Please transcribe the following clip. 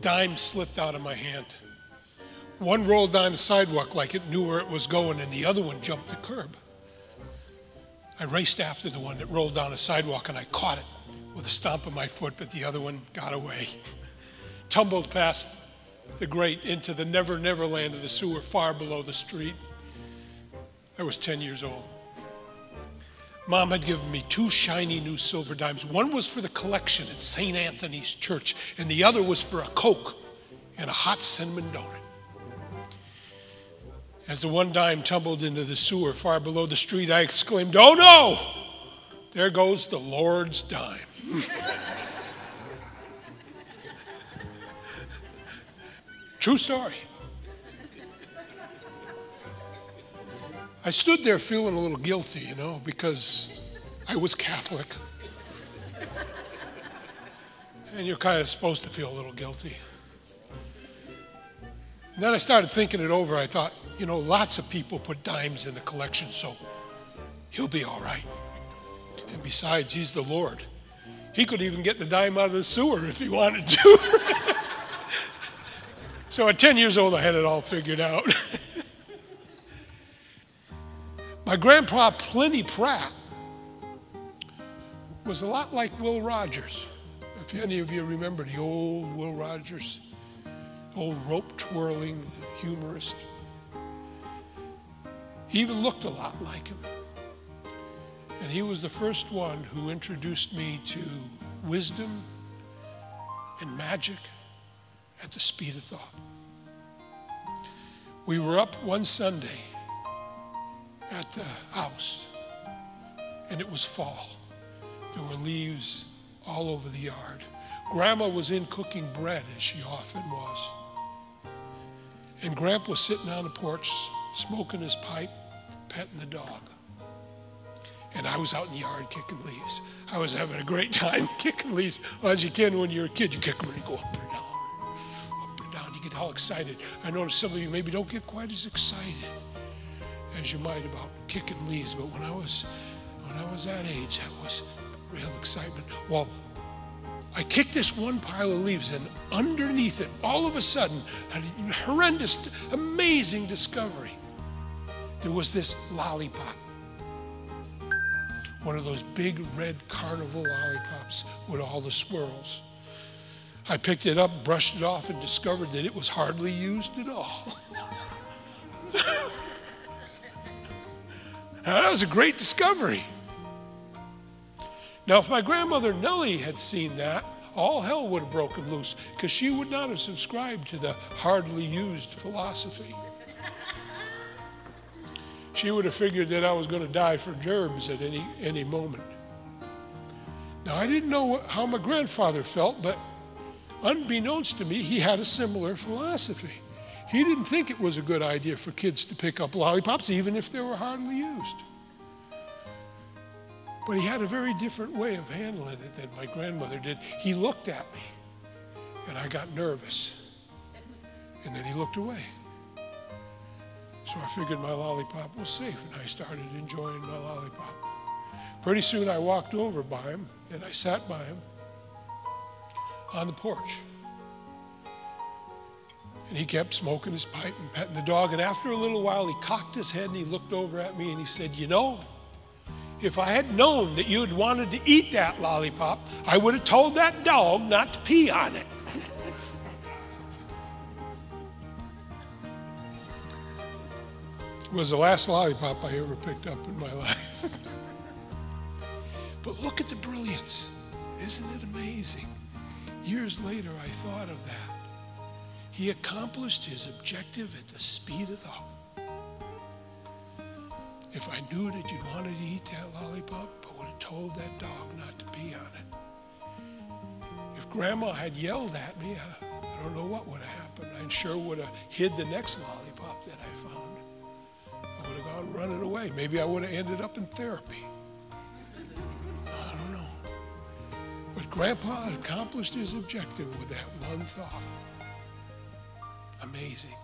dime slipped out of my hand. One rolled down the sidewalk like it knew where it was going, and the other one jumped the curb. I raced after the one that rolled down the sidewalk, and I caught it with a stomp of my foot, but the other one got away. Tumbled past the grate into the never, never land of the sewer far below the street. I was 10 years old. Mom had given me 2 shiny new silver dimes. One was for the collection at St. Anthony's Church, and the other was for a Coke and a hot cinnamon donut. As the one dime tumbled into the sewer far below the street, I exclaimed, "Oh no! There goes the Lord's dime." True story. I stood there feeling a little guilty, because I was Catholic. And you're kind of supposed to feel a little guilty. And then I started thinking it over. I thought, lots of people put dimes in the collection, so he'll be all right. And besides, he's the Lord. He could even get the dime out of the sewer if he wanted to. So at 10 years old, I had it all figured out. My grandpa, Pliny Pratt, was a lot like Will Rogers. If any of you remember the old Will Rogers, old rope-twirling humorist. He even looked a lot like him. And he was the first one who introduced me to wisdom and magic at the speed of thought. We were up one Sunday at the house, and it was fall. There were leaves all over the yard. Grandma was in cooking bread, as she often was. And Grandpa was sitting on the porch, smoking his pipe, petting the dog. And I was out in the yard kicking leaves. I was having a great time kicking leaves. Well, as you can when you're a kid, you kick them and you go up and down, up and down. You get all excited. I notice some of you maybe don't get quite as excited as you might about kicking leaves, but when I was that age, that was real excitement. Well, I kicked this one pile of leaves, and underneath it, all of a sudden, a horrendous, amazing discovery. There was this lollipop. One of those big red carnival lollipops with all the swirls. I picked it up, brushed it off, and discovered that it was hardly used at all. Now, that was a great discovery. Now, if my grandmother Nellie had seen that, all hell would have broken loose, because she would not have subscribed to the hardly used philosophy. She would have figured that I was going to die for germs at any moment. Now, I didn't know how my grandfather felt, but unbeknownst to me, he had a similar philosophy. He didn't think it was a good idea for kids to pick up lollipops, even if they were hardly used. But he had a very different way of handling it than my grandmother did. He looked at me, and I got nervous. And then he looked away. So I figured my lollipop was safe, and I started enjoying my lollipop. Pretty soon I walked over by him, and I sat by him on the porch. And he kept smoking his pipe and petting the dog, and after a little while he cocked his head and he looked over at me and he said, if I had known that you had wanted to eat that lollipop, I would have told that dog not to pee on it. It was the last lollipop I ever picked up in my life. But look at the brilliance. Isn't it amazing? Years later, I thought of that. He accomplished his objective at the speed of thought. If I knew that you wanted to eat that lollipop, I would have told that dog not to pee on it. If Grandma had yelled at me, I don't know what would have happened. I sure would have hid the next lollipop that I found. I would have gone running away. Maybe I would have ended up in therapy. I don't know. But Grandpa accomplished his objective with that one thought. Amazing.